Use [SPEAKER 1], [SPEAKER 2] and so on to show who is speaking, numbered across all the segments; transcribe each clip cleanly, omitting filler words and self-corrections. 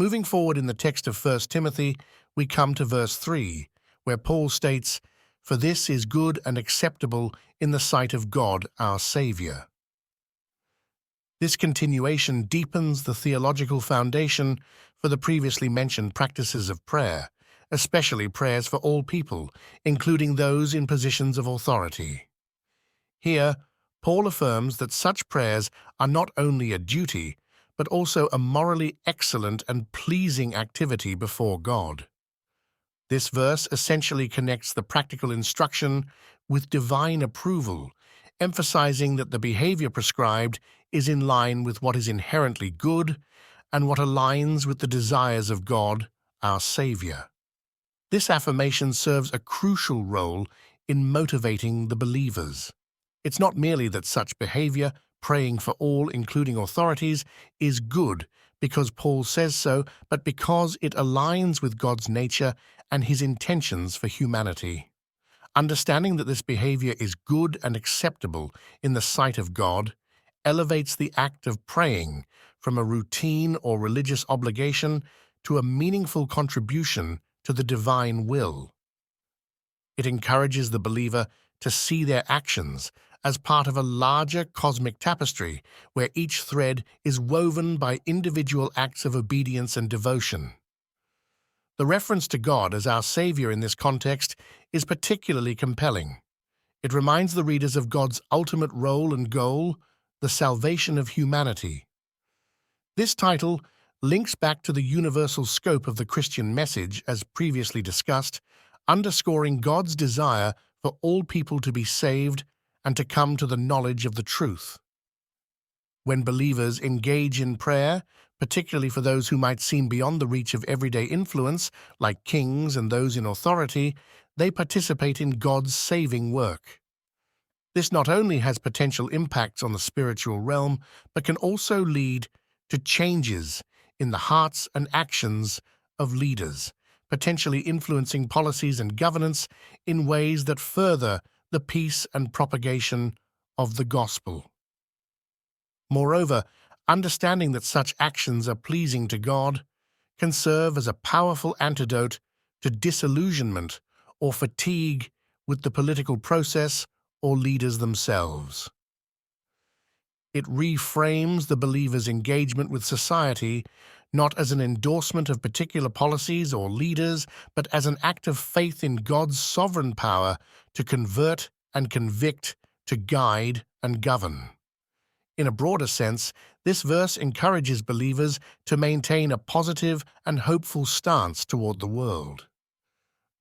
[SPEAKER 1] Moving forward in the text of 1 Timothy, we come to verse 3, where Paul states, "For this is good and acceptable in the sight of God our Saviour." This continuation deepens the theological foundation for the previously mentioned practices of prayer, especially prayers for all people, including those in positions of authority. Here, Paul affirms that such prayers are not only a duty, but also a morally excellent and pleasing activity before God. This verse essentially connects the practical instruction with divine approval, emphasizing that the behavior prescribed is in line with what is inherently good and what aligns with the desires of God, our Savior. This affirmation serves a crucial role in motivating the believers. It's not merely that such behavior, praying for all, including authorities, is good because Paul says so, but because it aligns with God's nature and his intentions for humanity. Understanding that this behavior is good and acceptable in the sight of God elevates the act of praying from a routine or religious obligation to a meaningful contribution to the divine will. It encourages the believer to see their actions as part of a larger cosmic tapestry where each thread is woven by individual acts of obedience and devotion. The reference to God as our Savior in this context is particularly compelling. It reminds the readers of God's ultimate role and goal, the salvation of humanity. This title links back to the universal scope of the Christian message as previously discussed, underscoring God's desire for all people to be saved and to come to the knowledge of the truth. When believers engage in prayer, particularly for those who might seem beyond the reach of everyday influence, like kings and those in authority, they participate in God's saving work. This not only has potential impacts on the spiritual realm, but can also lead to changes in the hearts and actions of leaders, potentially influencing policies and governance in ways that further the peace and propagation of the gospel. Moreover, understanding that such actions are pleasing to God can serve as a powerful antidote to disillusionment or fatigue with the political process or leaders themselves. It reframes the believer's engagement with society not as an endorsement of particular policies or leaders, but as an act of faith in God's sovereign power to convert and convict, to guide and govern. In a broader sense, this verse encourages believers to maintain a positive and hopeful stance toward the world.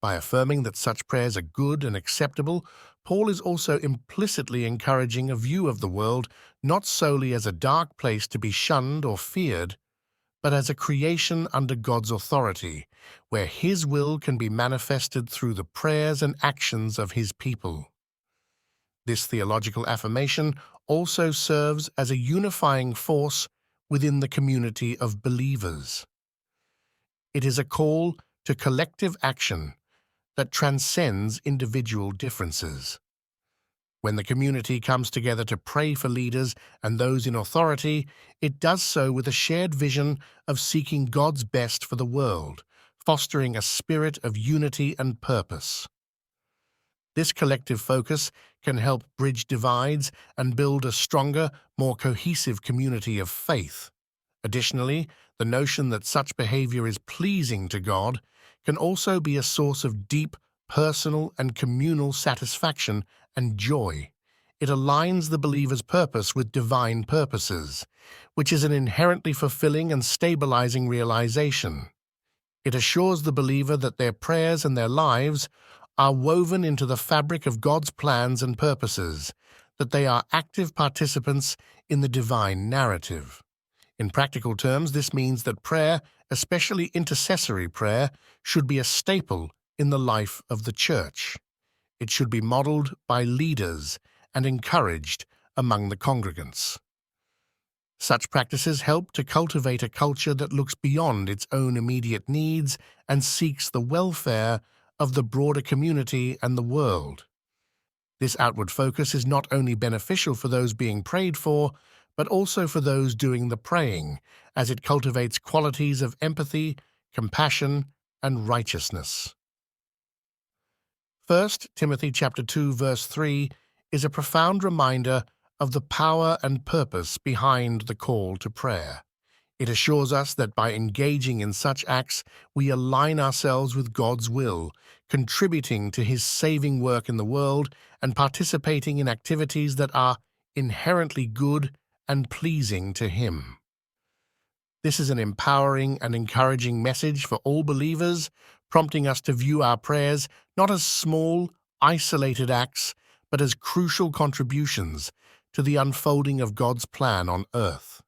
[SPEAKER 1] By affirming that such prayers are good and acceptable, Paul is also implicitly encouraging a view of the world not solely as a dark place to be shunned or feared, but as a creation under God's authority, where His will can be manifested through the prayers and actions of His people. This theological affirmation also serves as a unifying force within the community of believers. It is a call to collective action that transcends individual differences. When the community comes together to pray for leaders and those in authority, it does so with a shared vision of seeking God's best for the world, fostering a spirit of unity and purpose. This collective focus can help bridge divides and build a stronger, more cohesive community of faith. Additionally, the notion that such behavior is pleasing to God can also be a source of deep, personal and communal satisfaction and joy. It aligns the believer's purpose with divine purposes, which is an inherently fulfilling and stabilizing realization. It assures the believer that their prayers and their lives are woven into the fabric of God's plans and purposes, that they are active participants in the divine narrative. In practical terms, this means that prayer, especially intercessory prayer, should be a staple in the life of the church. It should be modeled by leaders and encouraged among the congregants. Such practices help to cultivate a culture that looks beyond its own immediate needs and seeks the welfare of the broader community and the world. This outward focus is not only beneficial for those being prayed for, but also for those doing the praying, as it cultivates qualities of empathy, compassion, and righteousness. 1 Timothy chapter 2 verse 3 is a profound reminder of the power and purpose behind the call to prayer. It assures us that by engaging in such acts, we align ourselves with God's will, contributing to His saving work in the world and participating in activities that are inherently good and pleasing to Him. This is an empowering and encouraging message for all believers, prompting us to view our prayers not as small, isolated acts, but as crucial contributions to the unfolding of God's plan on earth.